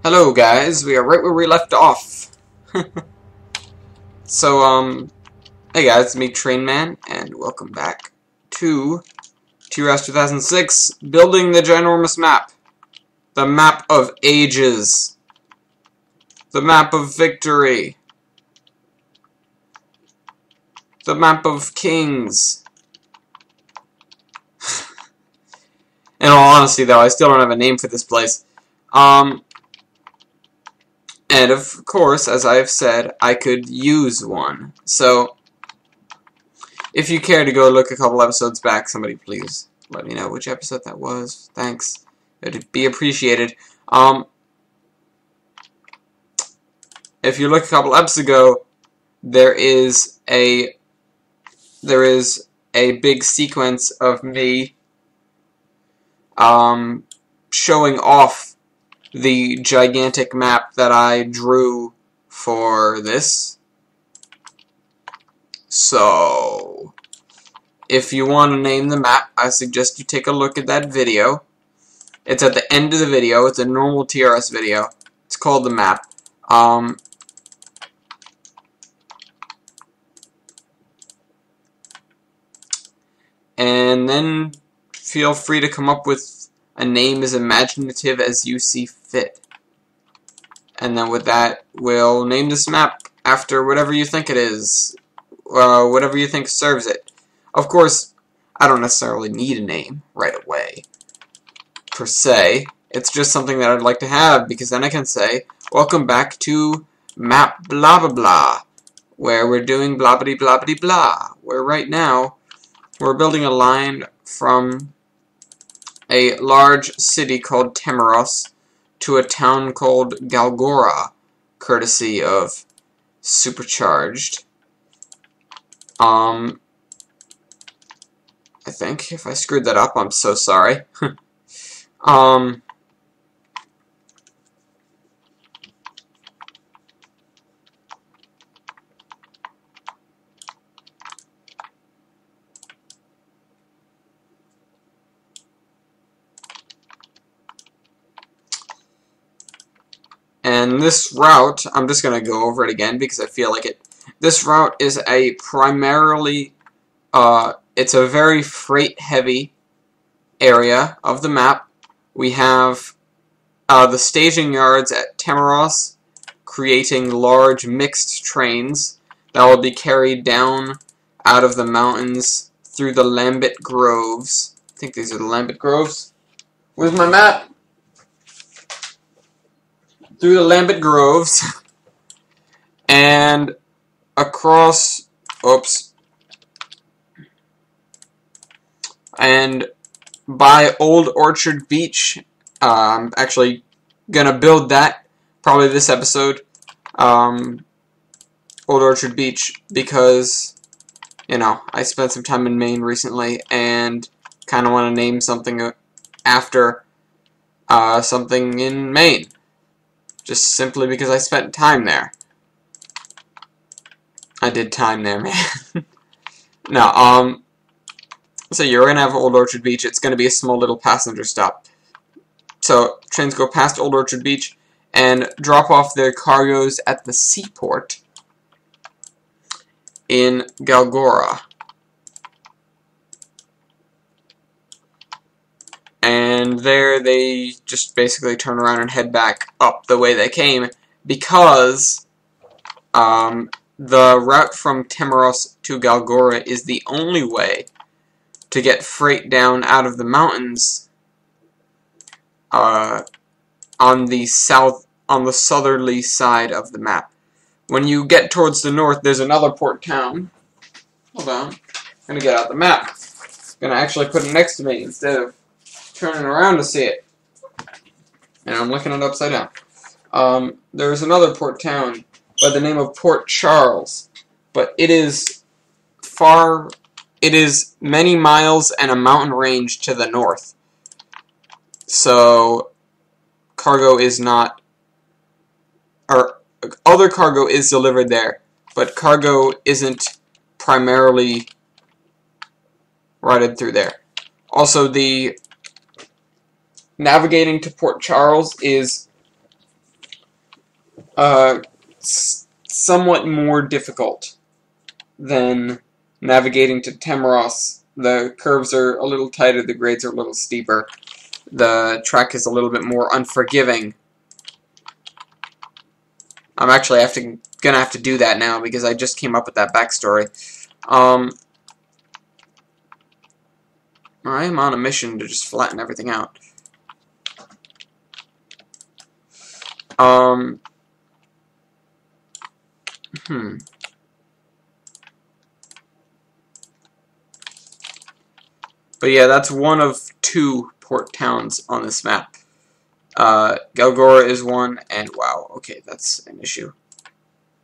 Hello guys, we are right where we left off. So, hey guys, it's me, Trainman, and welcome back to Temmeros 2006, building the ginormous map. The map of ages. The map of victory. The map of kings. In all honesty though, I still don't have a name for this place. And of course, as I have said, I could use one. So, if you care to go look a couple episodes back, somebody please let me know which episode that was. Thanks. It'd be appreciated. If you look a couple episodes ago, there is a big sequence of me showing off the gigantic map that I drew for this. So, if you want to name the map, I suggest you take a look at that video. It's at the end of the video. It's a normal TRS video. It's called the map. And then feel free to come up with a name as imaginative as you see fit. And then with that, we'll name this map after whatever you think it is. Whatever you think serves it. Of course, I don't necessarily need a name right away, per se. It's just something that I'd like to have, because then I can say, welcome back to map blah blah blah, where we're doing blah blah blah blah blah, where right now, we're building a line from a large city called Temmeros to a town called Galgora, courtesy of Supercharged. I think if I screwed that up, I'm so sorry. And this route, I'm just going to go over it again because I feel like it. This route is a primarily, it's a very freight-heavy area of the map. We have the staging yards at Temmeros, creating large mixed trains that will be carried down out of the mountains through the Lambit Groves. I think these are the Lambit Groves. Where's my map? Through the Lambit Groves and across, and by Old Orchard Beach. I'm actually gonna build that probably this episode, Old Orchard Beach, because, you know, I spent some time in Maine recently and kind of want to name something after something in Maine. Just simply because I spent time there. I did time there, man. No, so you're gonna have Old Orchard Beach. It's gonna be a small little passenger stop. So, trains go past Old Orchard Beach and drop off their cargoes at the seaport in Galgora. And there they just basically turn around and head back up the way they came, because the route from Temmeros to Galgora is the only way to get freight down out of the mountains on the southerly side of the map. When you get towards the north, there's another port town. Hold on. I'm going to get out the map. I'm going to actually put it next to me instead of turning around to see it. And I'm looking at it upside down. There's another port town by the name of Port Charles, but it is many miles and a mountain range to the north. So cargo is not, or other cargo is delivered there, but cargo isn't primarily routed through there. Also, the navigating to Port Charles is uh, somewhat more difficult than navigating to Temmeros. The curves are a little tighter, the grades are a little steeper. The track is a little bit more unforgiving. I'm actually gonna have to do that now because I just came up with that backstory. I am on a mission to just flatten everything out. But yeah, that's one of 2 port towns on this map. Galgora is one, and wow, okay, that's an issue.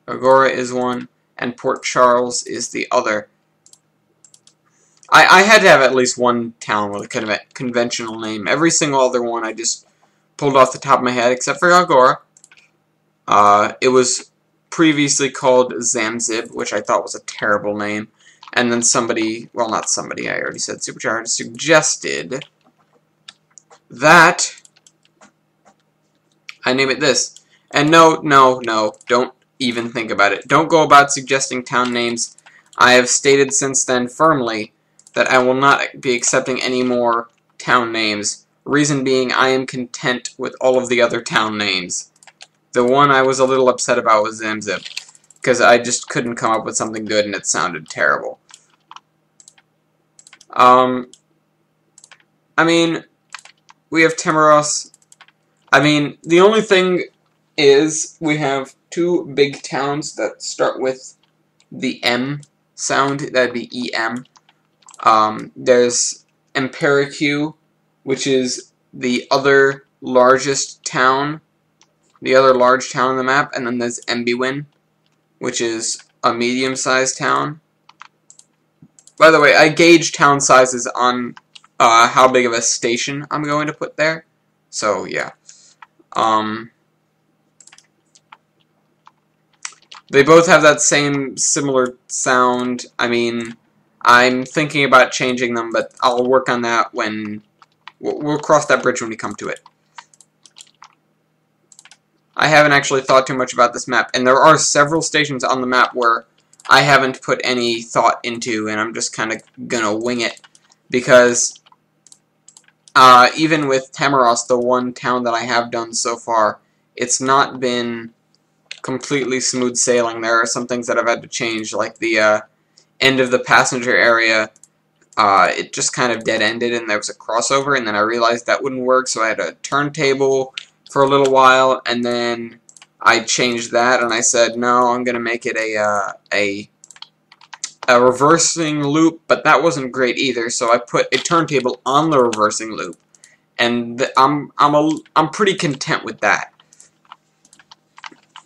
Galgora is one, and Port Charles is the other. I had to have at least one town with a conventional name. Every single other one I just pulled off the top of my head, except for Galgora. It was previously called Zamzib, which I thought was a terrible name. And then somebody, well, not somebody, I already said Supercharged, suggested that I name it this. And no, don't even think about it. Don't go about suggesting town names. I have stated since then firmly that I will not be accepting any more town names. Reason being, I am content with all of the other town names. The one I was a little upset about was Zamzib, because I just couldn't come up with something good and it sounded terrible. I mean, we have Temmeros. I mean, the only thing is we have 2 big towns that start with the M sound. That'd be EM. There's Empiricu, which is the other largest town, the other large town on the map, and then there's Embiwin, which is a medium-sized town. By the way, I gauge town sizes on how big of a station I'm going to put there. So, yeah. They both have that same similar sound. I mean, I'm thinking about changing them, but I'll work on that when... We'll cross that bridge when we come to it. I haven't actually thought too much about this map, and there are several stations on the map where I haven't put any thought into, and I'm just kind of gonna wing it, because even with Temmeros, the one town that I have done so far, it's not been completely smooth sailing. There are some things that I've had to change, like the end of the passenger area. It just kind of dead-ended, and there was a crossover, and then I realized that wouldn't work, so I had a turntable for a little while, and then I changed that, and I said, no, I'm going to make it a reversing loop, but that wasn't great either, so I put a turntable on the reversing loop, and I'm pretty content with that.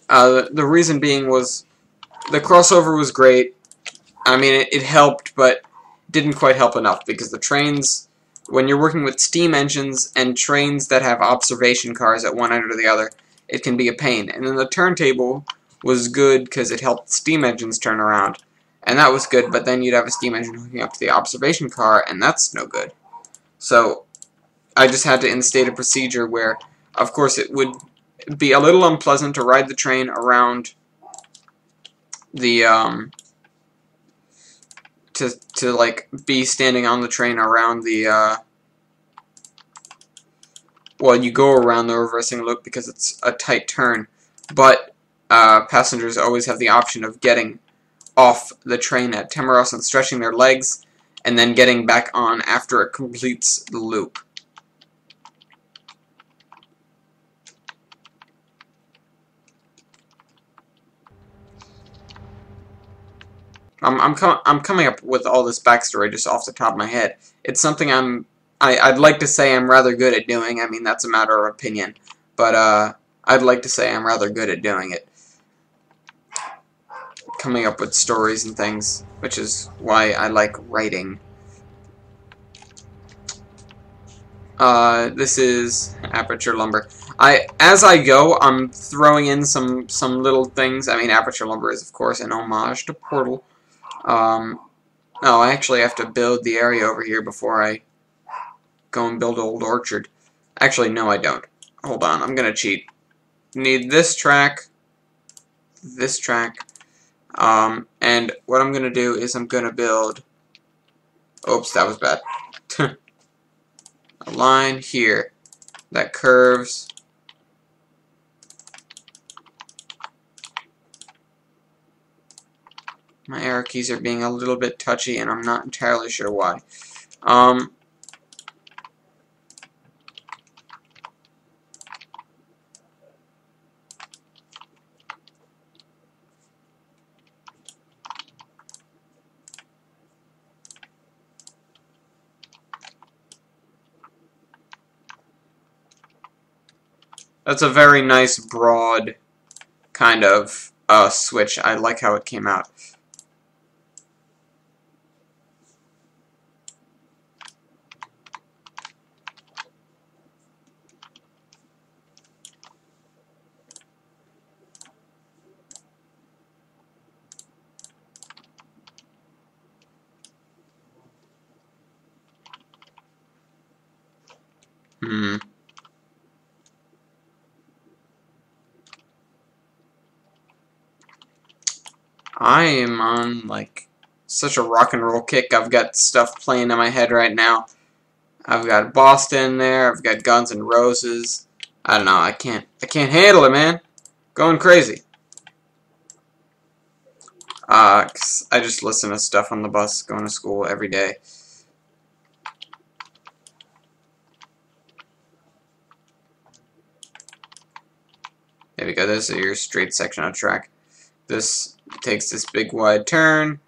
The reason being was the crossover was great. I mean, it helped, but didn't quite help enough, because the trains, when you're working with steam engines and trains that have observation cars at one end or the other, it can be a pain. And then the turntable was good because it helped steam engines turn around, and that was good, but then you'd have a steam engine hooking up to the observation car, and that's no good. So I just had to instate a procedure where, of course, it would be a little unpleasant to ride the train around the to like be standing on the train around the well, you go around the reversing loop because it's a tight turn, but passengers always have the option of getting off the train at Temmeros and stretching their legs and then getting back on after it completes the loop. I'm coming up with all this backstory just off the top of my head. It's something I'd like to say I'm rather good at doing. I mean, that's a matter of opinion, but I'd like to say I'm rather good at doing it. Coming up with stories and things, which is why I like writing. This is Aperture Lumber. As I go, I'm throwing in some little things. I mean, Aperture Lumber is, of course, an homage to Portal. No, I actually have to build the area over here before I go and build Old Orchard. Actually, no, I don't. Hold on, I'm gonna cheat. Need this track this track. And what I'm gonna do is I'm gonna build. Oops, that was bad. A line here that curves. My arrow keys are being a little bit touchy, and I'm not entirely sure why. That's a very nice, broad kind of switch. I like how it came out. I am on, like, such a rock and roll kick. I've got stuff playing in my head right now. I've got Boston there. I've got Guns N' Roses. I don't know. I can't handle it, man. Going crazy. 'Cause I just listen to stuff on the bus going to school every day. There we go. This is your straight section of track. This takes this big wide turn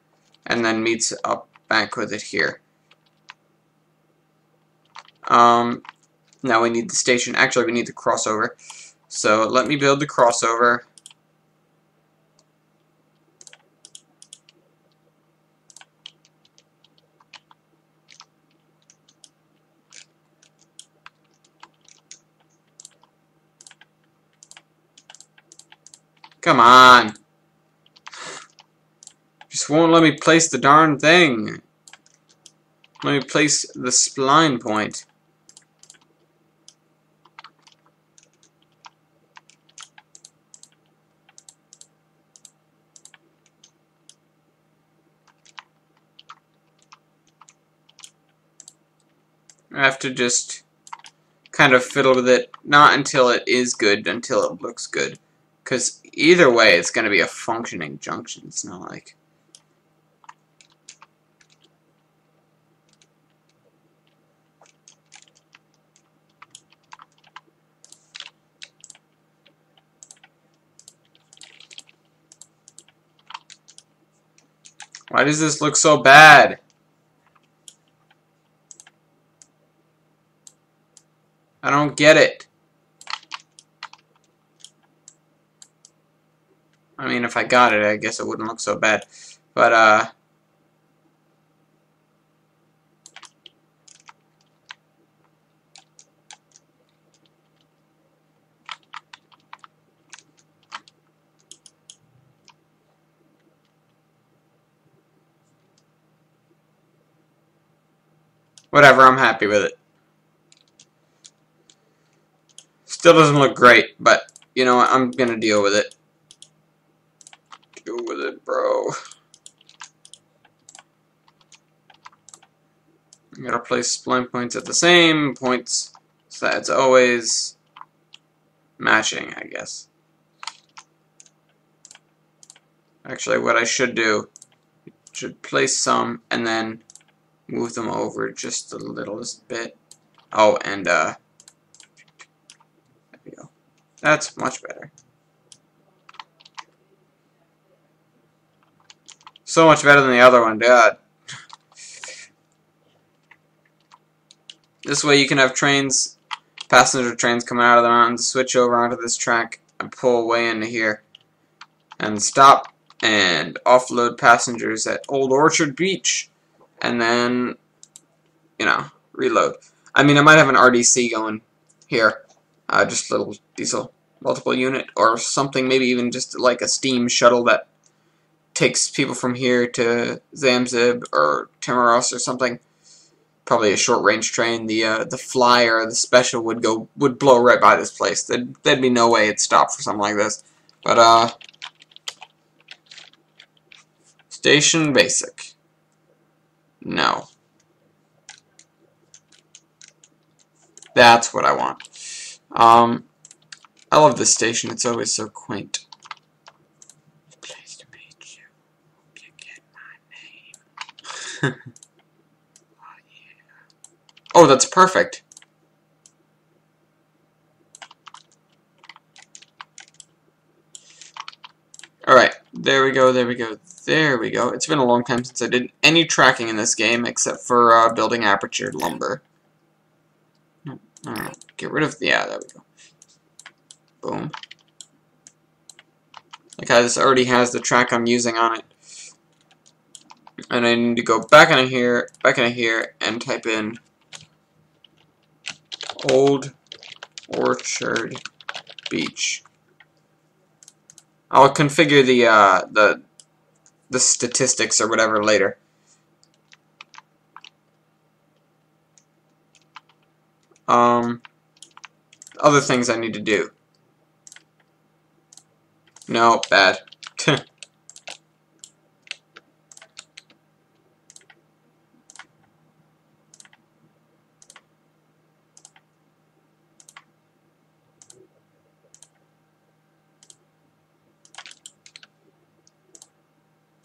and then meets up back with it here. Now we need the station. Actually, we need the crossover. So let me build the crossover. Come on. Just won't let me place the darn thing. Let me place the spline point. I have to just kind of fiddle with it, not until it is good, until it looks good. Because either way, it's going to be a functioning junction. It's not like... Why does this look so bad? I don't get it. I mean, if I got it, I guess it wouldn't look so bad. But, whatever, I'm happy with it. Still doesn't look great, but, you know what, I'm gonna deal with it. Deal with it, bro. I'm gonna place spline points at the same points, so that it's always matching, I guess. Actually, what I should do, should place some, and then move them over just the littlest bit. Oh, and, there we go. That's much better. So much better than the other one, God. This way you can have trains, passenger trains coming out of the mountains, switch over onto this track, and pull way into here. And stop and offload passengers at Old Orchard Beach. And then, you know, reload. I mean, I might have an RDC going here. Just a little diesel multiple unit or something, maybe even just like a steam shuttle that takes people from here to Zamzib or Temmeros or something. Probably a short range train. The Flyer, the Special would blow right by this place. There'd be no way it'd stop for something like this. But Station basic. No. That's what I want. I love this station. It's always so quaint. Pleased to meet you. Hope you get my name. Oh, yeah. Oh, that's perfect. Alright, there we go, there we go, there we go. It's been a long time since I did any tracking in this game except for building aperture lumber. Get rid of, yeah, there we go. Boom. Like how this already has the track I'm using on it. And I need to go back into here, and type in Old Orchard Beach. I'll configure the statistics or whatever later. Other things I need to do. No, bad.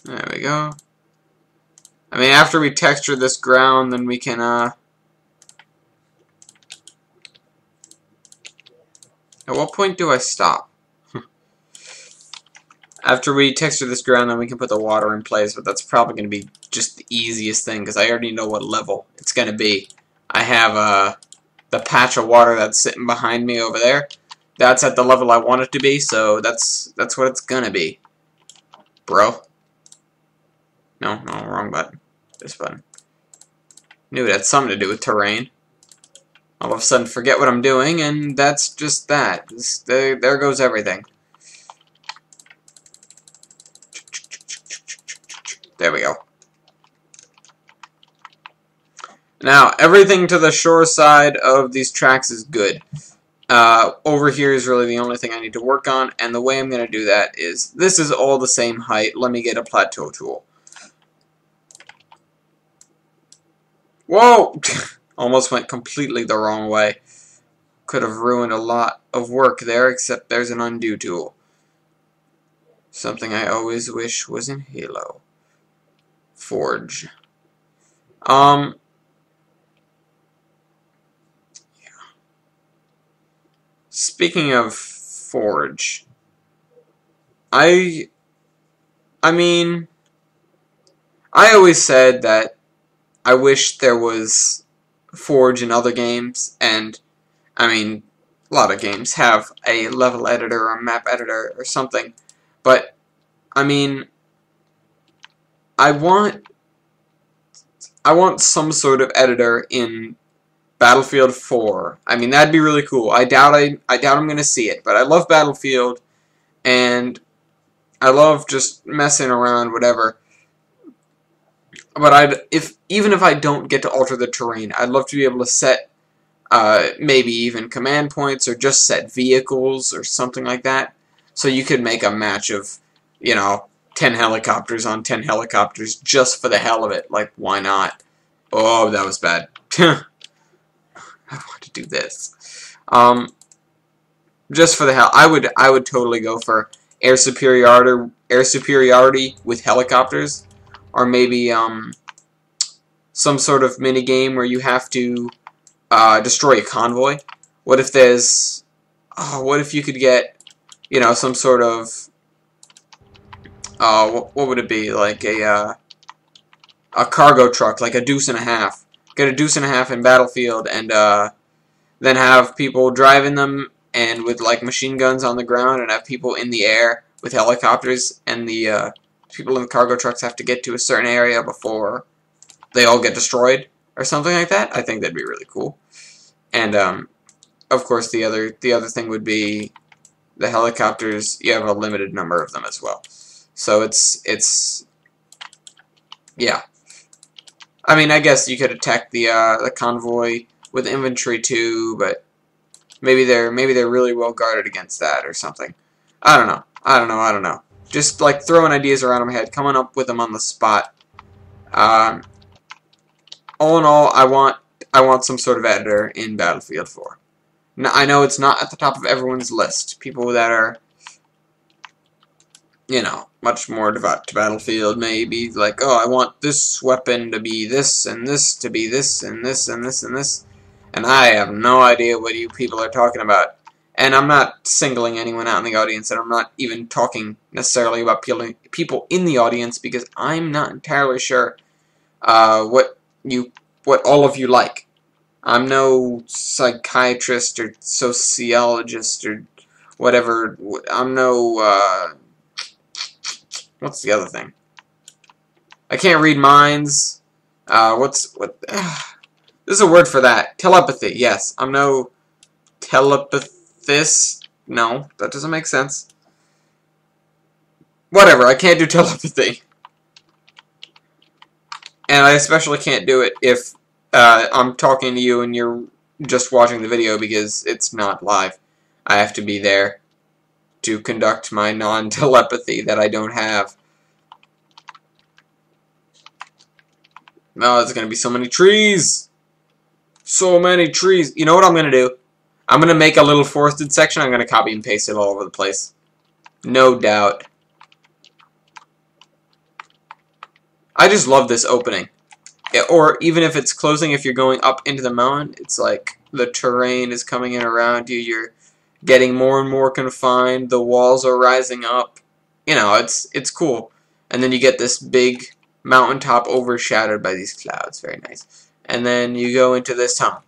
There we go. I mean, after we texture this ground, then we can, At what point do I stop? After we texture this ground, then we can put the water in place, but that's probably going to be just the easiest thing, because I already know what level it's going to be. I have, the patch of water that's sitting behind me over there. That's at the level I want it to be, so that's what it's going to be. Bro. No, wrong button. This button. Knew it had something to do with terrain. All of a sudden forget what I'm doing, and that's just that. There goes everything. There we go. Now, everything to the shore side of these tracks is good. Over here is really the only thing I need to work on, and the way I'm going to do that is, this is all the same height. Let me get a plateau tool. Whoa! Almost went completely the wrong way. Could have ruined a lot of work there, except there's an undo tool. Something I always wish was in Halo. Forge. Yeah. Speaking of Forge, I mean, I always said that I wish there was Forge in other games, and I mean, a lot of games have a level editor or a map editor or something, but I mean, I want some sort of editor in Battlefield 4. I mean, that'd be really cool. I doubt I'm gonna see it, but I love Battlefield, and I love just messing around, whatever. But even if I don't get to alter the terrain, I'd love to be able to set maybe even command points, or just set vehicles or something like that. So you could make a match of, you know, 10 helicopters on 10 helicopters just for the hell of it. Like, why not? Oh, that was bad. I want to do this. Just for the hell, I would totally go for air superiority with helicopters, or maybe some sort of mini game where you have to destroy a convoy. What if there's what if you could get, you know, some sort of what would it be, like a cargo truck, like a deuce and a half. Get a deuce and a half in Battlefield, and then have people driving them and with like machine guns on the ground, and have people in the air with helicopters, and the people in the cargo trucks have to get to a certain area before they all get destroyed, or something like that. I think that'd be really cool. And of course, the other thing would be the helicopters. You have a limited number of them as well, so it's yeah. I mean, I guess you could attack the convoy with infantry too, but maybe they're really well guarded against that or something. I don't know. Just like throwing ideas around in my head, coming up with them on the spot. All in all, I want some sort of editor in Battlefield 4. Now, I know it's not at the top of everyone's list. People that are, you know, much more devout to Battlefield may be like, oh, I want this weapon to be this, and this to be this, and this, and this, and this. And I have no idea what you people are talking about. And I'm not singling anyone out in the audience, and I'm not even talking necessarily about people in the audience, because I'm not entirely sure what all of you like. I'm no psychiatrist or sociologist or whatever. I'm no, what's the other thing? I can't read minds. There's a word for that. Telepathy, yes. I'm no telepathist. No, that doesn't make sense. Whatever, I can't do telepathy. And I especially can't do it if I'm talking to you and you're just watching the video, because it's not live. I have to be there to conduct my non-telepathy that I don't have. No, there's going to be so many trees. So many trees. You know what I'm going to do? I'm going to make a little forested section. I'm going to copy and paste it all over the place. No doubt. I just love this opening. Or even if it's closing, if you're going up into the mountain, it's like the terrain is coming in around you. You're getting more and more confined. The walls are rising up. You know, it's cool. And then you get this big mountaintop overshadowed by these clouds. Very nice. And then you go into this tunnel.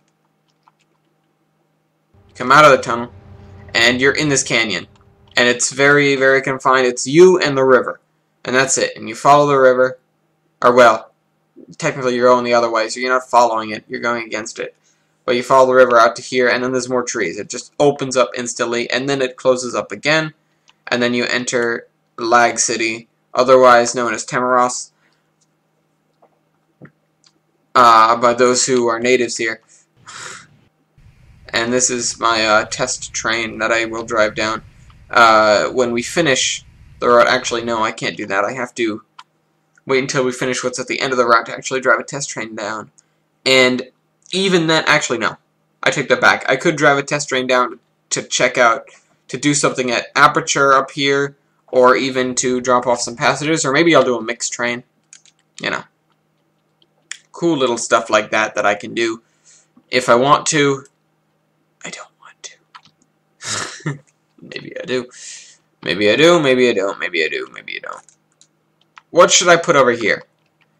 Come out of the tunnel, and you're in this canyon. And it's very, very confined. It's you and the river. And that's it. And you follow the river. Or, well, technically you're going the other way, so you're not following it. You're going against it. But you follow the river out to here, and then there's more trees. It just opens up instantly, and then it closes up again. And then you enter Lag City, otherwise known as Temmeros, by those who are natives here. And this is my test train that I will drive down. When we finish the route, actually, no, I can't do that. I have to wait until we finish what's at the end of the route to actually drive a test train down. And even then, actually, no. I take that back. I could drive a test train down to check out, to do something at Aperture up here, or even to drop off some passengers, or maybe I'll do a mixed train. You know. Cool little stuff like that that I can do if I want to. I don't want to. Maybe I do. Maybe I do, maybe I don't, maybe I do, maybe I don't. What should I put over here?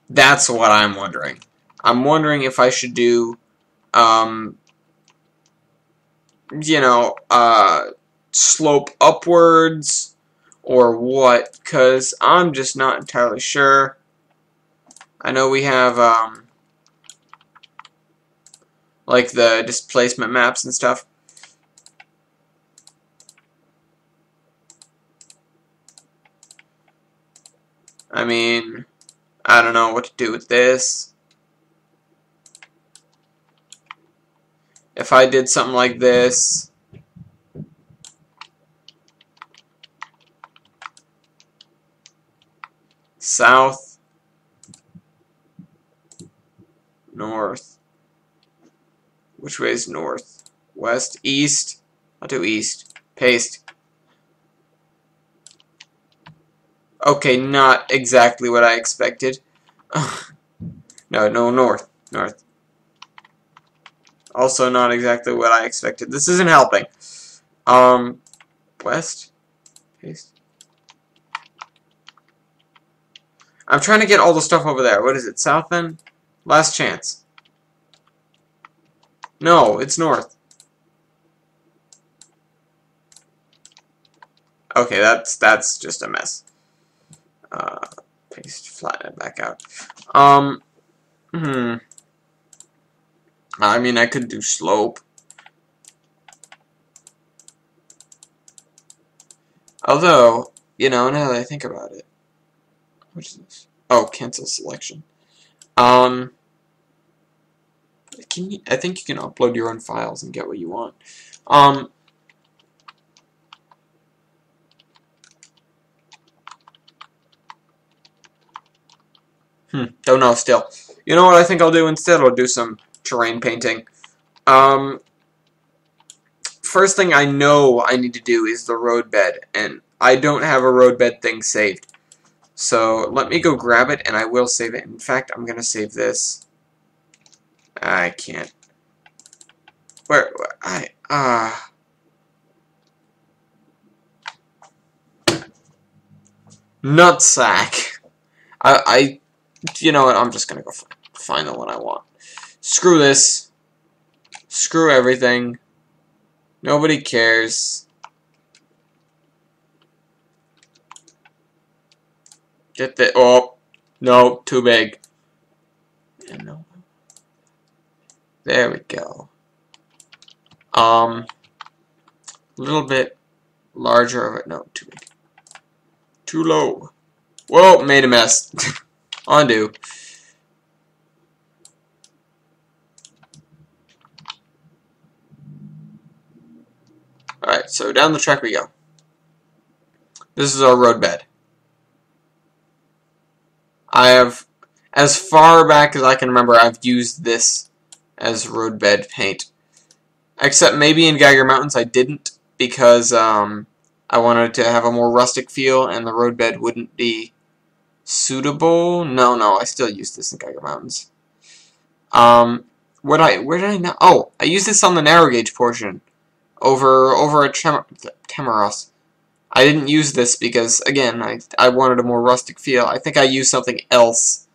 That's what I'm wondering. I'm wondering if I should do, you know, slope upwards or what, because I'm just not entirely sure. I know we have, like the displacement maps and stuff. I mean, I don't know what to do with this. If I did something like this, south, north, which way is north? West, east, I'll do east, paste. Okay, not exactly what I expected. No, north. Also not exactly what I expected. This isn't helping. West? Paste. I'm trying to get all the stuff over there. What is it? South then? Last chance. No, it's north. Okay, that's just a mess. Paste, flatten it back out. I mean, I could do slope. Although, you know, now that I think about it. What is this? Oh, cancel selection. I think you can upload your own files and get what you want. Don't know still. You know what I think I'll do instead? I'll do some terrain painting. First thing I know I need to do is the roadbed, and I don't have a roadbed thing saved. So let me go grab it, and I will save it. In fact, I'm going to save this. I can't. Nutsack. You know what, I'm just going to go find the one I want. Screw this. Screw everything. Nobody cares. Get the, oh, no, too big. Yeah, no. There we go. A little bit larger of it. No, too big. Too low. Whoa, made a mess. Undo. Alright, so down the track we go. This is our roadbed. I have, as far back as I can remember, I've used this as roadbed paint. Except maybe in Geiger Mountains I didn't, because I wanted to have a more rustic feel and the roadbed wouldn't be suitable. No, I still use this in Geiger Mountains. Where did I know? Oh, I used this on the narrow gauge portion over at Temmeros. I didn't use this because, again, I wanted a more rustic feel. I think I used something else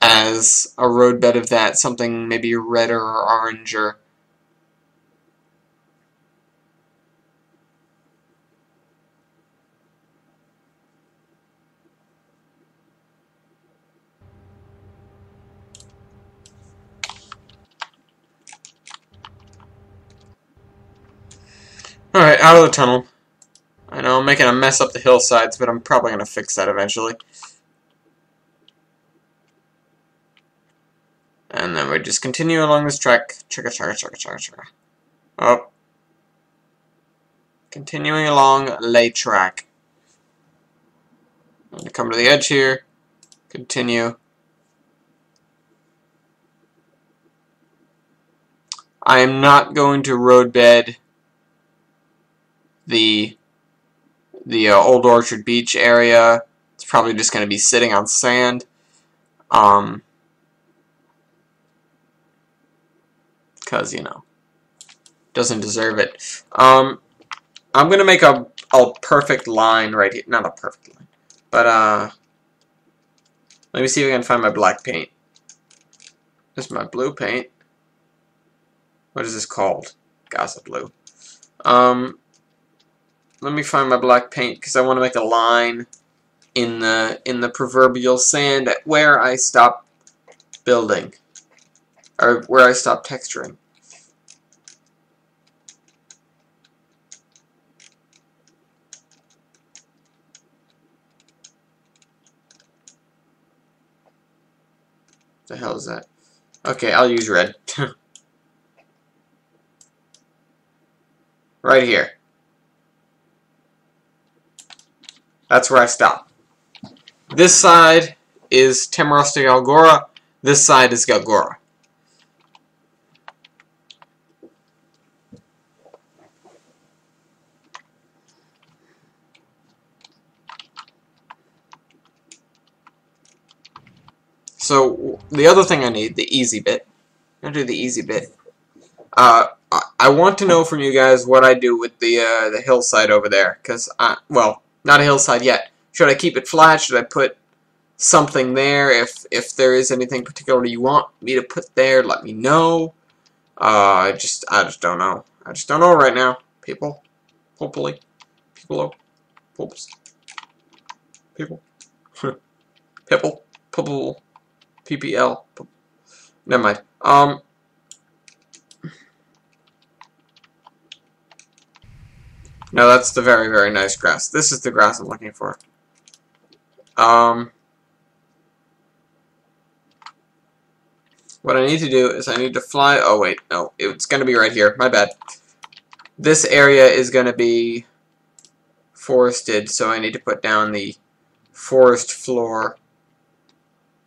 as a roadbed of that, something maybe redder or oranger. Alright, out of the tunnel. I know I'm making a mess up the hillsides, but I'm probably going to fix that eventually. And then we just continue along this track. Chugga. Oh. Continuing along lay track. I'm going to come to the edge here. Continue. I am not going to roadbed the Old Orchard Beach area. It's probably just going to be sitting on sand. Because, you know, doesn't deserve it. I'm going to make a perfect line right here. Not a perfect line. But, let me see if I can find my black paint. This is my blue paint. What is this called? Gossip blue. Let me find my black paint because I want to make a line in the proverbial sand at where I stop building, or where I stop texturing. What the hell is that? Okay, I'll use red. Right here. That's where I stop. This side is Temmeros to Galgora. This side is Galgora. So the other thing I need, the easy bit. I'm gonna do the easy bit. I want to know from you guys what I do with the hillside over there, because well, not a hillside yet. Should I keep it flat? Should I put something there? If there is anything particular you want me to put there, let me know. I just don't know. I just don't know right now, people. Hopefully, people, people, people, PPL. Never mind. No, that's the very, very nice grass. This is the grass I'm looking for. What I need to do is I need to fly. Oh, wait. No. It's going to be right here. My bad. This area is going to be forested, so I need to put down the forest floor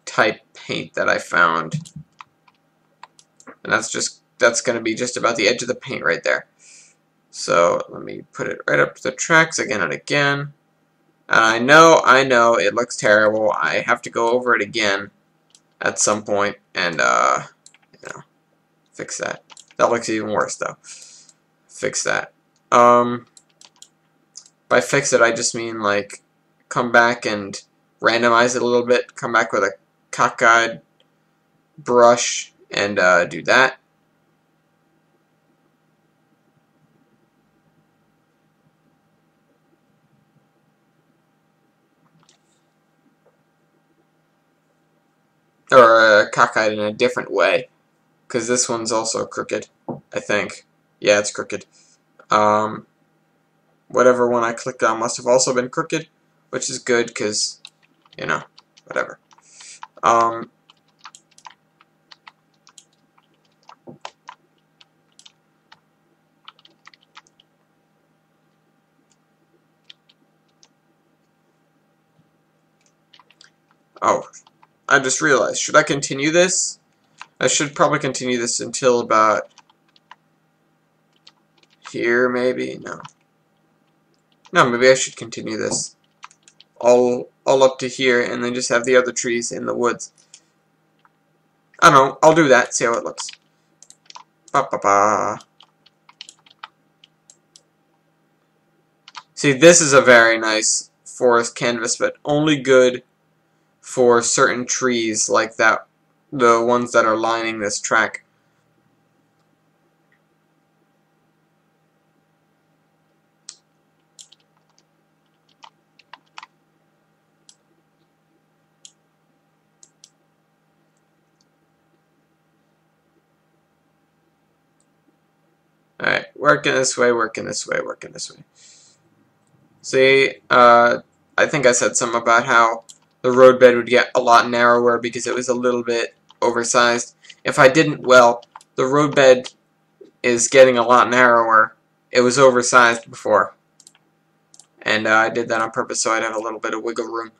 type paint that I found. And that's going to be just about the edge of the paint right there. So let me put it right up to the tracks again and again. And I know, it looks terrible. I have to go over it again at some point and, you know, fix that. That looks even worse, though. Fix that. By fix it, I just mean, like, come back and randomize it a little bit. Come back with a cockeyed brush and do that. Or cockeyed in a different way, because this one's also crooked, I think. Yeah, it's crooked. Whatever one I clicked on must have also been crooked, which is good, because, you know, whatever. Oh, I just realized, should I continue this? I should probably continue this until about here, maybe? No. No, maybe I should continue this all up to here, and then just have the other trees in the woods. I don't know, I'll do that, see how it looks. Ba-ba-ba. See, this is a very nice forest canvas, but only good for certain trees like that, the ones that are lining this track. Alright, working this way, working this way, working this way. See, I think I said something about how the roadbed would get a lot narrower because it was a little bit oversized. If I didn't, well, the roadbed is getting a lot narrower. It was oversized before. And I did that on purpose so I'd have a little bit of wiggle room.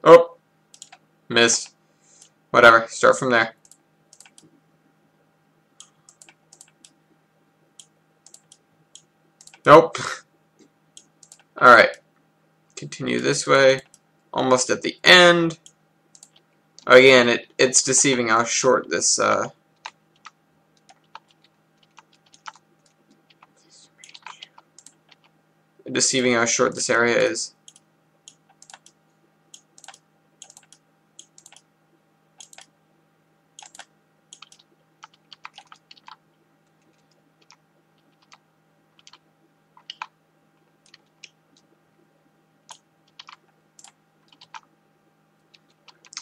Oh, missed. Whatever, start from there. Nope. Alright. Continue this way. Almost at the end. Again, it's deceiving how short this, deceiving how short this area is.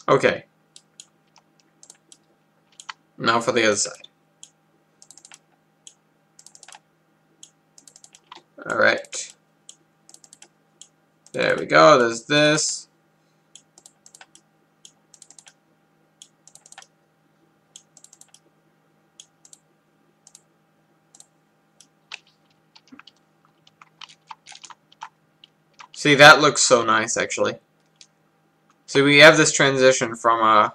Okay. Now for the other side. Alright. There we go, there's this. See, that looks so nice, actually. So we have this transition from a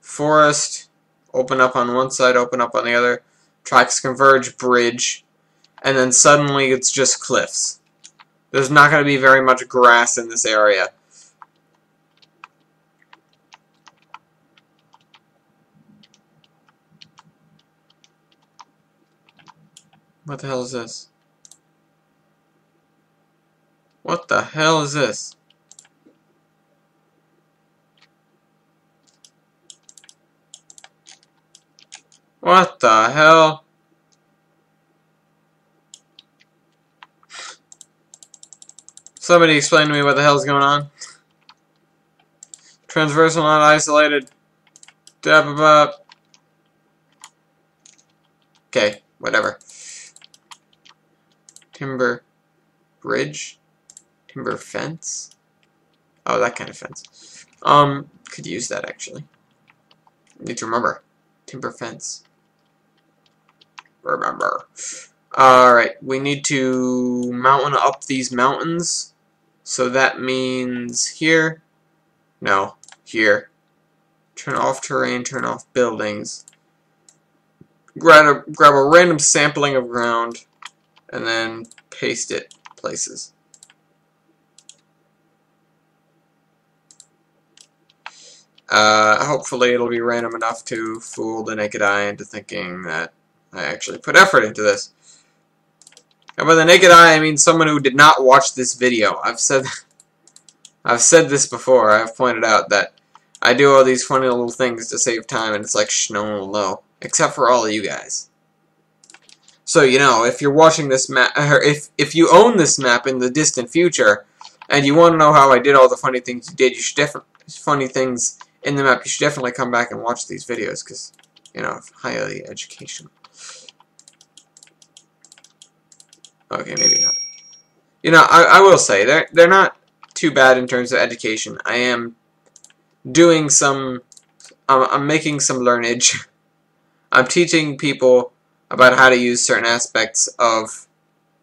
forest, open up on one side, open up on the other, tracks converge, bridge, and then suddenly it's just cliffs. There's not going to be very much grass in this area. What the hell is this? What the hell is this? What the hell? Somebody explain to me what the hell's going on. Transversal not isolated. Okay, whatever. Timber bridge? Timber fence? Oh, that kind of fence. Could use that actually. Need to remember. Timber fence. Remember. Alright, we need to mountain up these mountains. So that means here. No, here. Turn off terrain, turn off buildings. Grab a random sampling of ground, and then paste it places. Hopefully it'll be random enough to fool the naked eye into thinking that I actually put effort into this. And by the naked eye, I mean someone who did not watch this video. I've said this before. I've pointed out that I do all these funny little things to save time, and it's like, shh, no one will know. Except for all of you guys. So, you know, if you're watching this map, or if you own this map in the distant future, and you want to know how I did all the funny things you did, you should funny things in the map, you should definitely come back and watch these videos, because, you know, highly educational. Okay, maybe not. You know, I will say, they're not too bad in terms of education. I am doing some, I'm making some learnage. I'm teaching people about how to use certain aspects of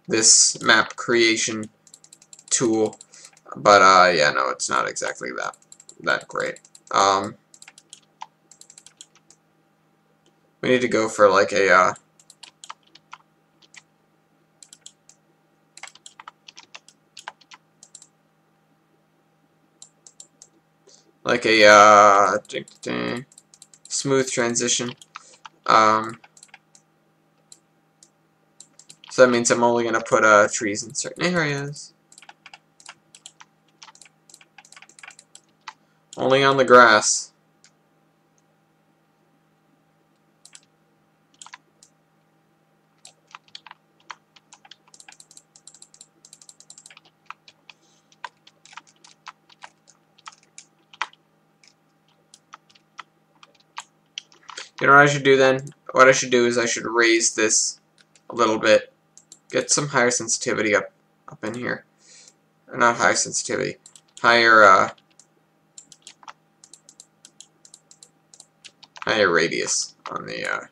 this map creation tool. But, yeah, no, it's not exactly that great. We need to go for, like, a, smooth transition. So that means I'm only going to put trees in certain areas. Only on the grass. You know what I should do then? What I should do is I should raise this a little bit. Get some higher sensitivity up in here. Or not higher sensitivity. Higher radius on the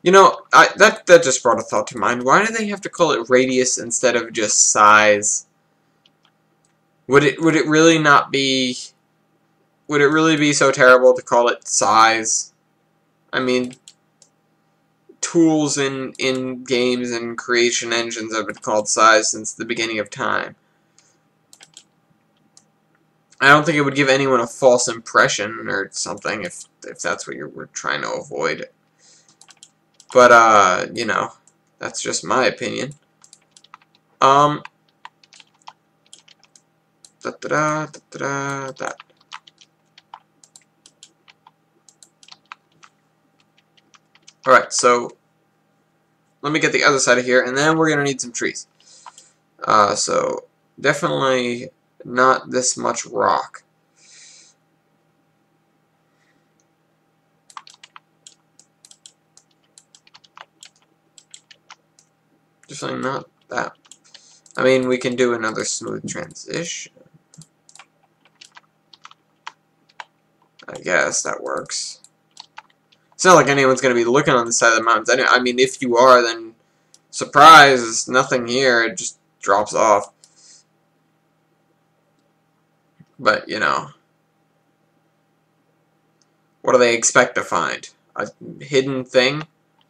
You know, that just brought a thought to mind. Why do they have to call it radius instead of just size? Would it really not be, would it really be so terrible to call it size? I mean, tools in games and creation engines have been called size since the beginning of time. I don't think it would give anyone a false impression or something if that's what we're trying to avoid. But, you know, that's just my opinion. That. Alright, so let me get the other side of here, and then we're going to need some trees. So definitely not this much rock. Definitely not that. I mean, we can do another smooth transition. I guess that works. It's not like anyone's going to be looking on the side of the mountains. I mean, if you are, then surprise, there's nothing here. It just drops off. But, you know, what do they expect to find? A hidden thing?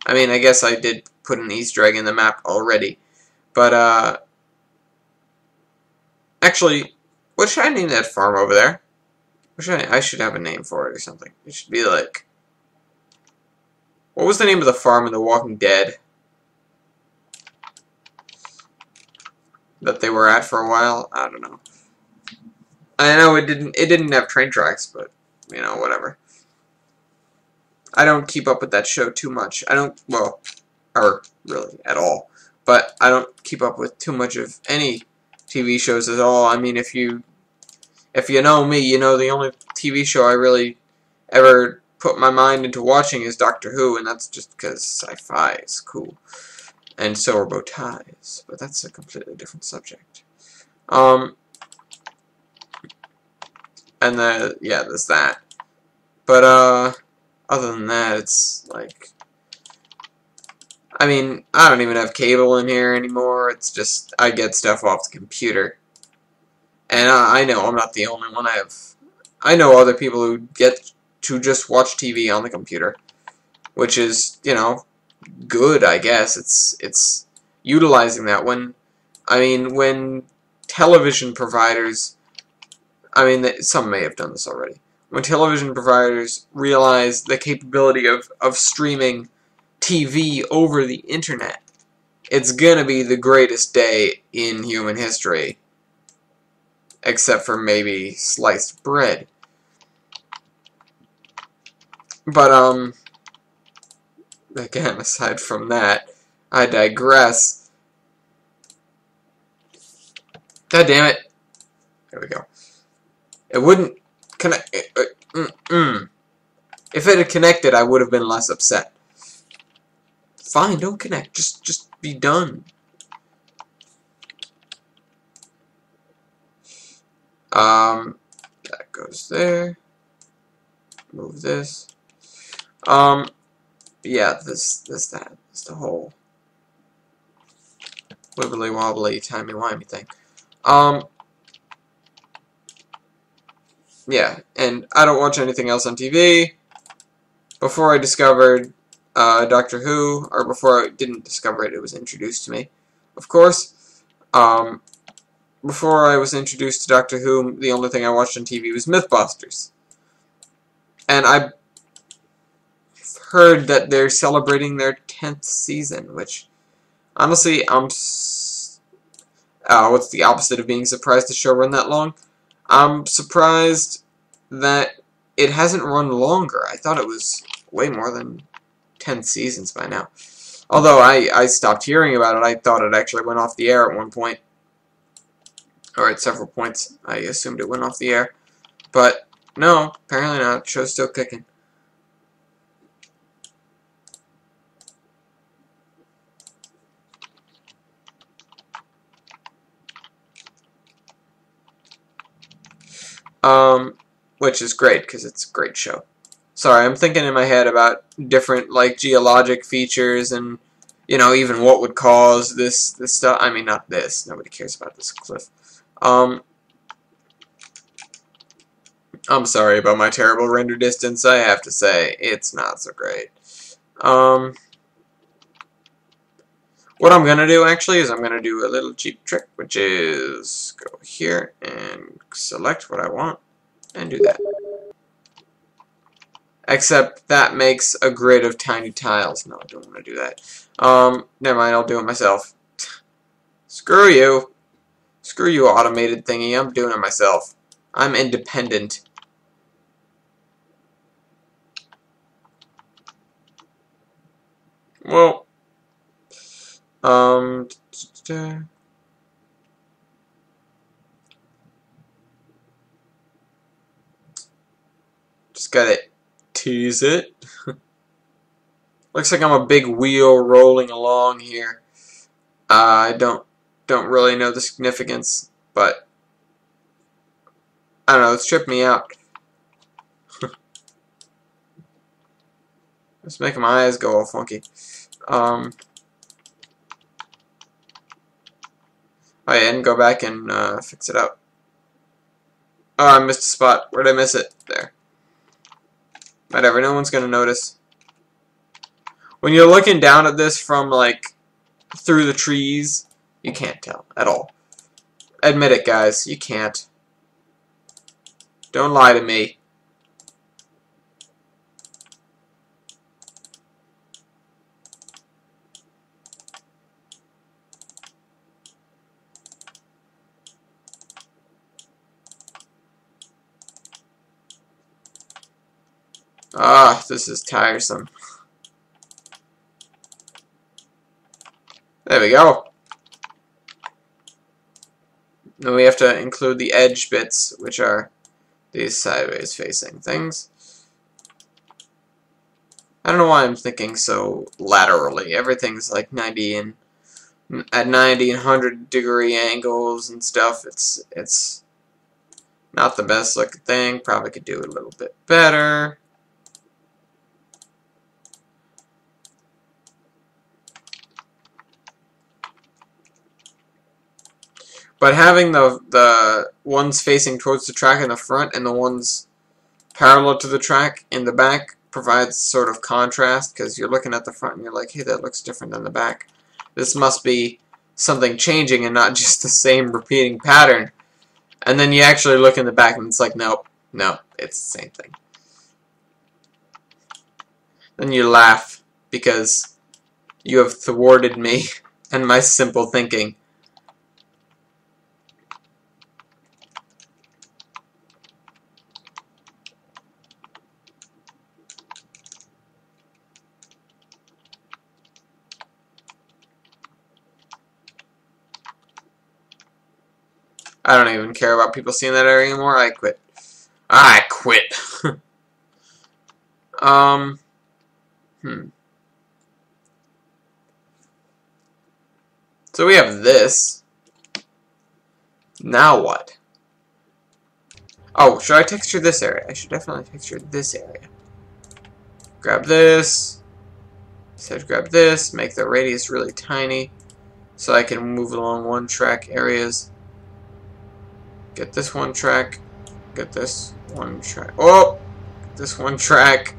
I mean, I guess I did put an Easter egg in the map already. But, actually, what should I name that farm over there? I should have a name for it or something. It should be like... What was the name of the farm in The Walking Dead that they were at for a while? I don't know. I know it didn't have train tracks, but you know, whatever. I don't keep up with that show too much. I don't, well, or really at all. But I don't keep up with too much of any TV shows at all. I mean, if you know me, you know the only TV show I really ever put my mind into watching is Doctor Who, and that's just because sci-fi is cool. And so are bow ties, but that's a completely different subject. And yeah, there's that. But, other than that, it's like, I mean, I don't even have cable in here anymore. It's just, I get stuff off the computer. And I know I'm not the only one. I know other people who get to just watch TV on the computer, which is, you know, good, I guess. It's utilizing that when television providers, some may have done this already. When television providers realize the capability of streaming TV over the internet, it's gonna be the greatest day in human history. Except for maybe sliced bread. But, again, aside from that, I digress. God damn it. There we go. It wouldn't connect. If it had connected, I would have been less upset. Fine, don't connect. Just be done. That goes there. Move this. Yeah, that. It's the whole wibbly wobbly timey wimey thing. Yeah, and I don't watch anything else on TV. Before I discovered Doctor Who, or before I didn't discover it, it was introduced to me, of course. Before I was introduced to Doctor Who, the only thing I watched on TV was Mythbusters. And I heard that they're celebrating their 10th season, which, honestly, what's the opposite of being surprised the show run that long? I'm surprised that it hasn't run longer. I thought it was way more than 10 seasons by now. Although I stopped hearing about it. I thought it actually went off the air at one point. Or at several points. I assumed it went off the air. But, no, apparently not. The show's still kicking. Which is great, because it's a great show. Sorry, I'm thinking in my head about different, like, geologic features and, you know, even what would cause this stuff. I mean, not this. Nobody cares about this cliff. I'm sorry about my terrible render distance. I have to say, it's not so great. What I'm going to do, actually, is I'm going to do a little cheap trick, which is go here and select what I want and do that. Except that makes a grid of tiny tiles. No, I don't want to do that. Never mind, I'll do it myself. Screw you. Screw you, automated thingy. I'm doing it myself. I'm independent. Well, just gotta tease it. Looks like I'm a big wheel rolling along here. I don't really know the significance, but I don't know, it's tripped me out. It's making my eyes go all funky. Oh yeah, and go back and fix it out. Oh, I missed a spot. Where'd I miss it? There. Whatever, no one's gonna notice. When you're looking down at this from, like, through the trees, you can't tell at all. Admit it, guys. You can't. Don't lie to me. Ah, this is tiresome. There we go. Then we have to include the edge bits, which are these sideways facing things. I don't know why I'm thinking so laterally. Everything's like 90 and 100 degree angles and stuff. It's Not the best looking thing. Probably could do it a little bit better. But having the ones facing towards the track in the front and the ones parallel to the track in the back provides sort of contrast, because you're looking at the front and you're like, hey, that looks different than the back. This must be something changing and not just the same repeating pattern. And then you actually look in the back and it's like, nope, no, it's the same thing. Then you laugh because you have thwarted me and my simple thinking. I don't even care about people seeing that area anymore. I quit. I quit. So we have this. Now what? Oh, should I texture this area? I should definitely texture this area. Grab this. So grab this. Make the radius really tiny, so I can move along one track areas. Get this one track. Get this one track. Oh! Get this one track.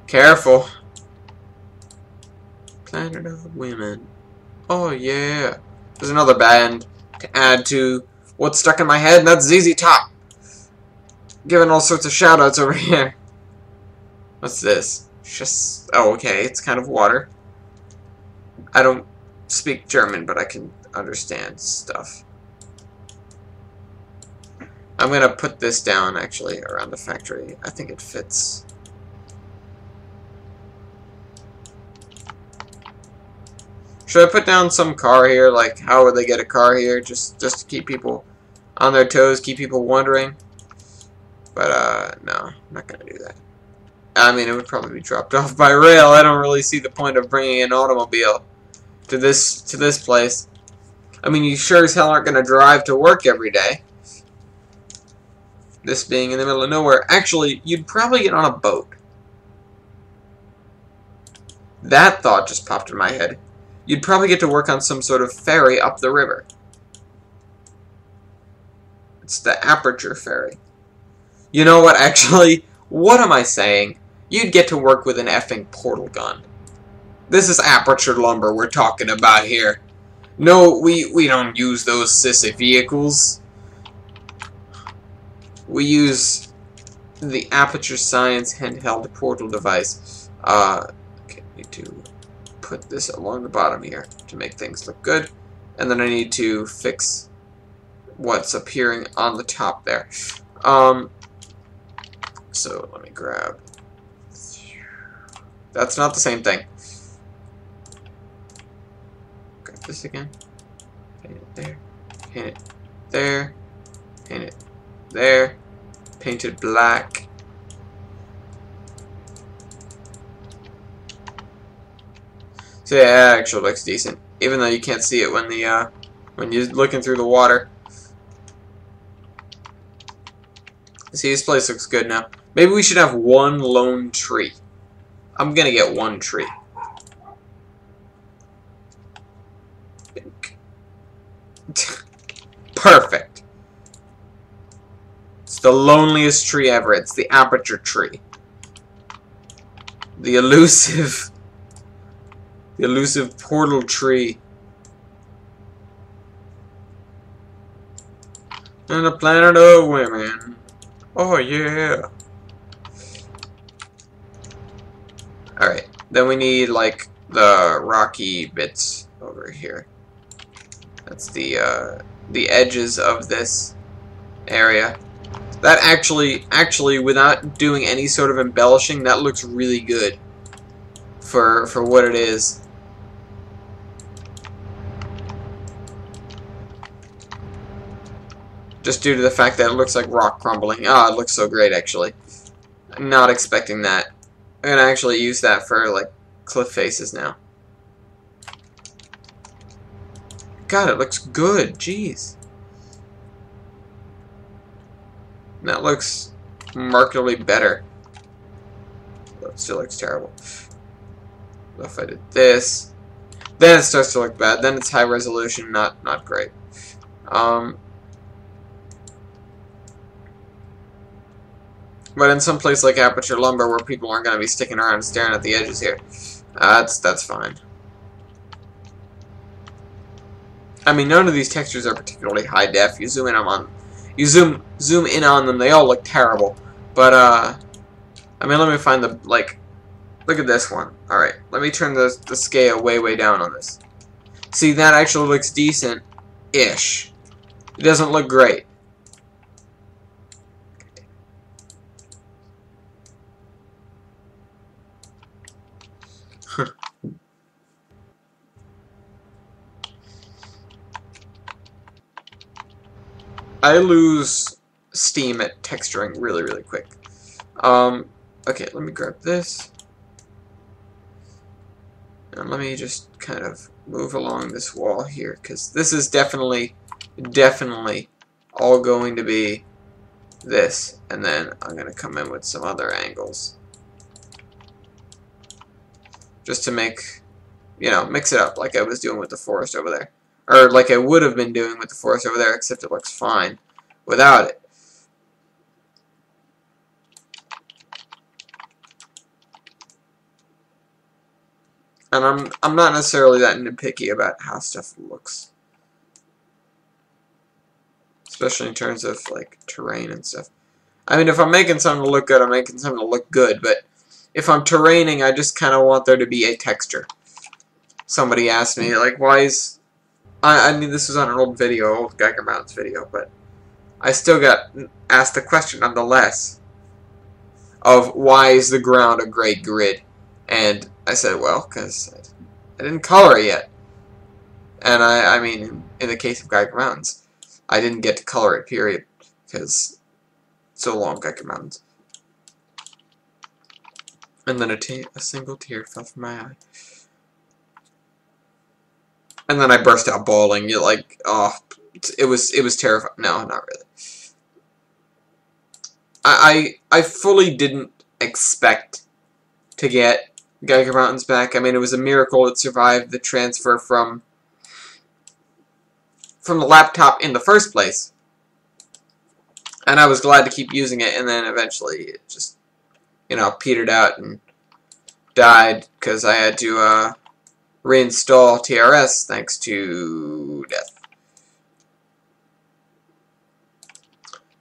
Careful. Planet of Women. Oh yeah. There's another band to add to what's stuck in my head, and that's ZZ Top. Giving all sorts of shoutouts over here. What's this? Just, oh, okay, it's kind of water. I don't speak German, but I can understand stuff. I'm gonna put this down, actually, around the factory. I think it fits. Should I put down some car here? Like, how would they get a car here? Just to keep people on their toes, keep people wondering. But, no, I'm not gonna do that. I mean, it would probably be dropped off by rail. I don't really see the point of bringing an automobile to this place. I mean, you sure as hell aren't gonna drive to work every day. This being in the middle of nowhere. Actually, you'd probably get on a boat. That thought just popped in my head. You'd probably get to work on some sort of ferry up the river. It's the Aperture Ferry. You know what, actually? What am I saying? You'd get to work with an effing portal gun. This is Aperture Lumber we're talking about here. No, we don't use those sissy vehicles. We use the Aperture Science handheld portal device. Okay, need to put this along the bottom here to make things look good. And then I need to fix what's appearing on the top there. So let me grab. That's not the same thing. Grab this again. Paint it there. Paint it there. Paint it there. Painted black. So yeah, that actually looks decent, even though you can't see it when you're looking through the water. See, this place looks good now. Maybe we should have one lone tree. I'm gonna get one tree. Perfect. It's the loneliest tree ever. It's the Aperture tree. The elusive portal tree. And a planet of women. Oh yeah. Alright, then we need like the rocky bits over here. That's the edges of this area. That actually, without doing any sort of embellishing, that looks really good for what it is. Just due to the fact that it looks like rock crumbling. Oh, it looks so great, actually. I'm not expecting that. I'm gonna actually use that for, like, cliff faces now. God, it looks good. Jeez. And that looks markedly better. That still looks terrible. So if I did this, then it starts to look bad. Then it's high resolution, not great. But in some place like Aperture Lumber, where people aren't going to be sticking around and staring at the edges here, that's fine. I mean, none of these textures are particularly high def. You zoom in on zoom in on them, they all look terrible. But I mean, let me find the like. Look at this one. All right, let me turn the scale way down on this. See, that actually looks decent-ish. It doesn't look great. I lose steam at texturing really quick. Okay, let me grab this. And let me just kind of move along this wall here, because this is definitely all going to be this. And then I'm going to come in with some other angles. Just to make, you know, mix it up like I was doing with the forest over there. Or like I would have been doing with the forest over there, except it looks fine without it. And I'm not necessarily that nitpicky about how stuff looks. Especially in terms of like terrain and stuff. I mean, if I'm making something to look good, I'm making something to look good, but if I'm terraining, I just kind of want there to be a texture. Somebody asked me, like, why is... I mean, this was on an old video, old Geiger Mountains video, but I still got asked the question nonetheless of why is the ground a gray grid? And I said, well, because I didn't color it yet. And I mean, in the case of Geiger Mountains, I didn't get to color it, period, because so long, Geiger Mountains. And then a single tear fell from my eye. And then I burst out bawling. You're like, oh, it was terrifying. No, not really. I fully didn't expect to get Geiger Mountains back. I mean, it was a miracle it survived the transfer from the laptop in the first place. And I was glad to keep using it, and then eventually it just, you know, petered out and died because I had to reinstall TRS thanks to death.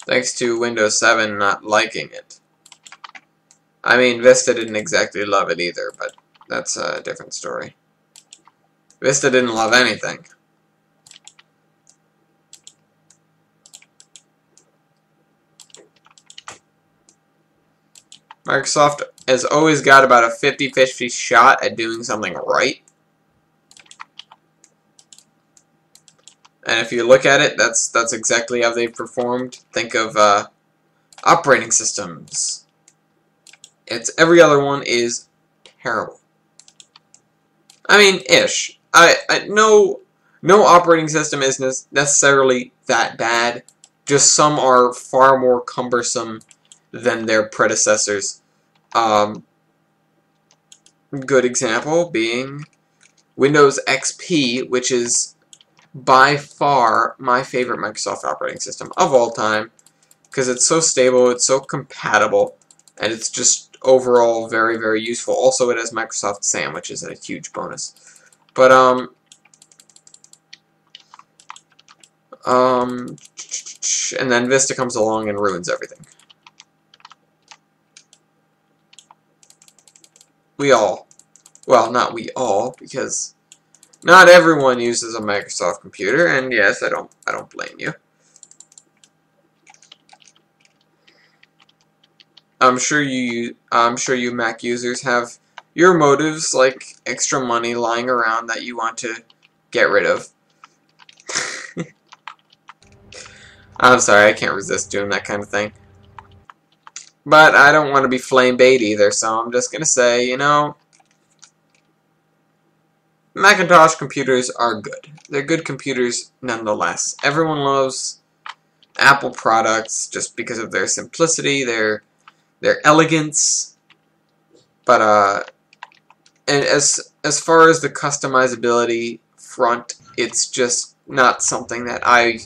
Thanks to Windows 7 not liking it. I mean, Vista didn't exactly love it either, but that's a different story. Vista didn't love anything. Microsoft has always got about a 50-50 shot at doing something right. And if you look at it, that's exactly how they've performed. Think of operating systems. Every other one is terrible. I mean, ish. No operating system is necessarily that bad. Just some are far more cumbersome than their predecessors. Good example being Windows XP, which is by far my favorite Microsoft operating system of all time, because it's so stable, it's so compatible, and it's just overall very useful. Also, it has Microsoft SAM, which is a huge bonus. But and then Vista comes along and ruins everything. Well, not we all, because not everyone uses a Microsoft computer, and yes, I don't blame you. I'm sure you Mac users have your motives, like extra money lying around that you want to get rid of. I'm sorry, I can't resist doing that kind of thing. But I don't want to be flame bait either, so I'm just going to say, you know, Macintosh computers are good. They're good computers nonetheless. Everyone loves Apple products just because of their simplicity, their elegance. But and as far as the customizability front, it's just not something that I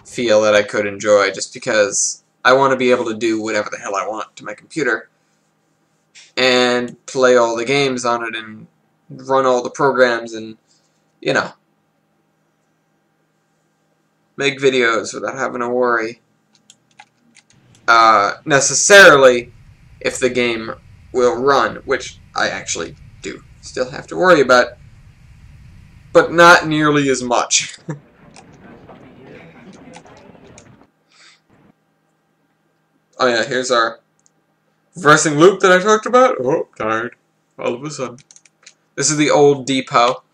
feel that I could enjoy, just because I want to be able to do whatever the hell I want to my computer and play all the games on it and run all the programs and, you know, make videos without having to worry necessarily if the game will run, which I actually do still have to worry about, but not nearly as much. Oh yeah, here's our reversing loop that I talked about. Oh, tired. All of a sudden. This is the old depot.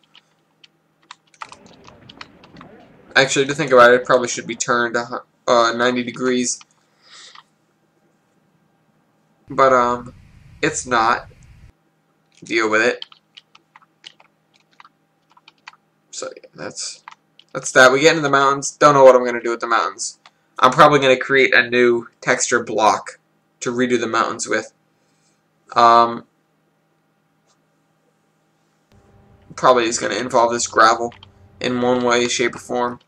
Actually, to think about it, it probably should be turned 90 degrees. But, it's not. Deal with it. So, yeah, that's that. We get into the mountains. Don't know what I'm going to do with the mountains. I'm probably going to create a new texture block to redo the mountains with. Probably is going to involve this gravel in one way, shape, or form.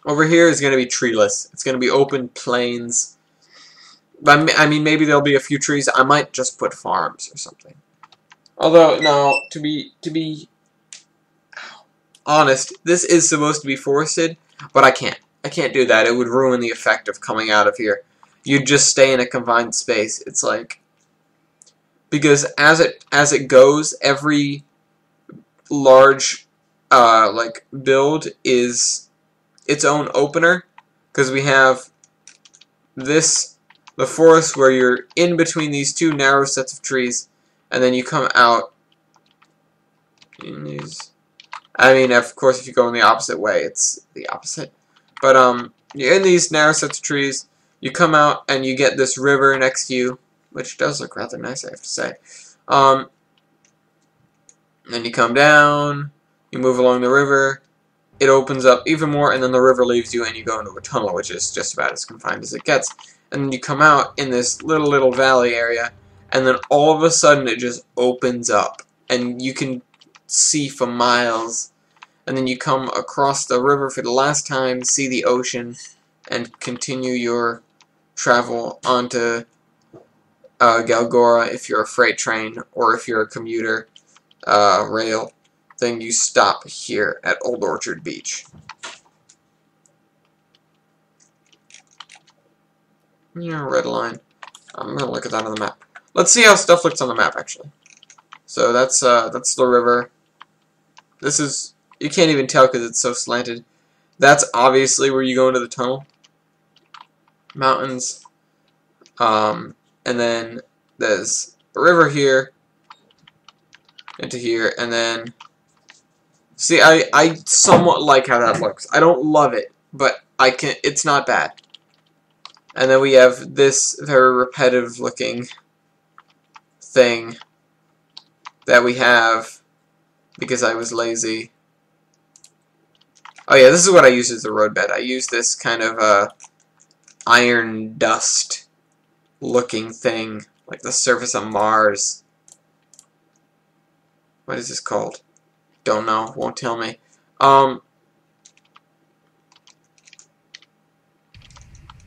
Over here is going to be treeless. It's going to be open plains. But I mean, maybe there'll be a few trees. I might just put farms or something. Although, no, to be honest, this is supposed to be forested, but I can't. I can't do that. It would ruin the effect of coming out of here. You'd just stay in a confined space. It's like, because as it goes, every large like build is its own opener, because we have this, the forest, where you're in between these two narrow sets of trees, and then you come out in these. I mean, of course, if you go in the opposite way, it's the opposite. But you're in these narrow sets of trees, you come out and you get this river next to you, which does look rather nice, I have to say. Then you come down, you move along the river, it opens up even more, and then the river leaves you and you go into a tunnel, which is just about as confined as it gets. And then you come out in this little valley area, and then all of a sudden it just opens up, and you can see for miles. And then you come across the river for the last time, see the ocean, and continue your travel onto Galgora if you're a freight train, or if you're a commuter rail. Then you stop here at Old Orchard Beach. Yeah, red line. I'm gonna look at that on the map. Let's see how stuff looks on the map, actually. So that's the river. This is, you can't even tell because it's so slanted. That's obviously where you go into the tunnel. Mountains. And then there's a river here into here, and then see, I somewhat like how that looks. I don't love it, but it's not bad. And then we have this very repetitive looking thing that we have because I was lazy. Oh yeah, this is what I use as the roadbed. I use this kind of iron dust looking thing, like the surface of Mars. What is this called? Don't know, won't tell me.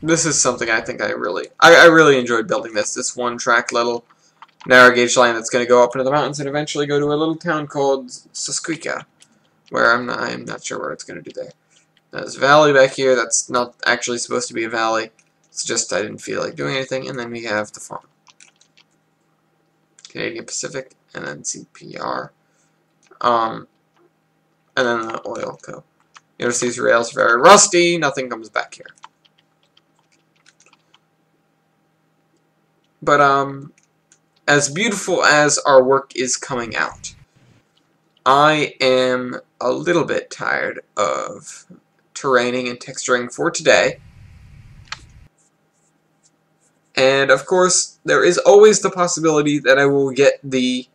This is something I think I really enjoyed building this one-track little narrow gauge line that's going to go up into the mountains and eventually go to a little town called Susquehanna, where I'm not sure where it's going to do there. There's a valley back here that's not actually supposed to be a valley. It's just I didn't feel like doing anything, and then we have the farm. Canadian Pacific, and then CPR. And then the oil co. You notice these rails are very rusty, nothing comes back here. But, as beautiful as our work is coming out, I am a little bit tired of terraining and texturing for today. And of course, there is always the possibility that I will get the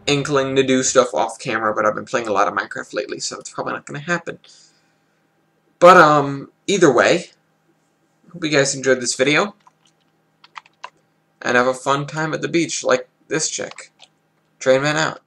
inkling to do stuff off camera, but I've been playing a lot of Minecraft lately, so it's probably not going to happen. But, either way, hope you guys enjoyed this video, and have a fun time at the beach like this chick. Trainman out.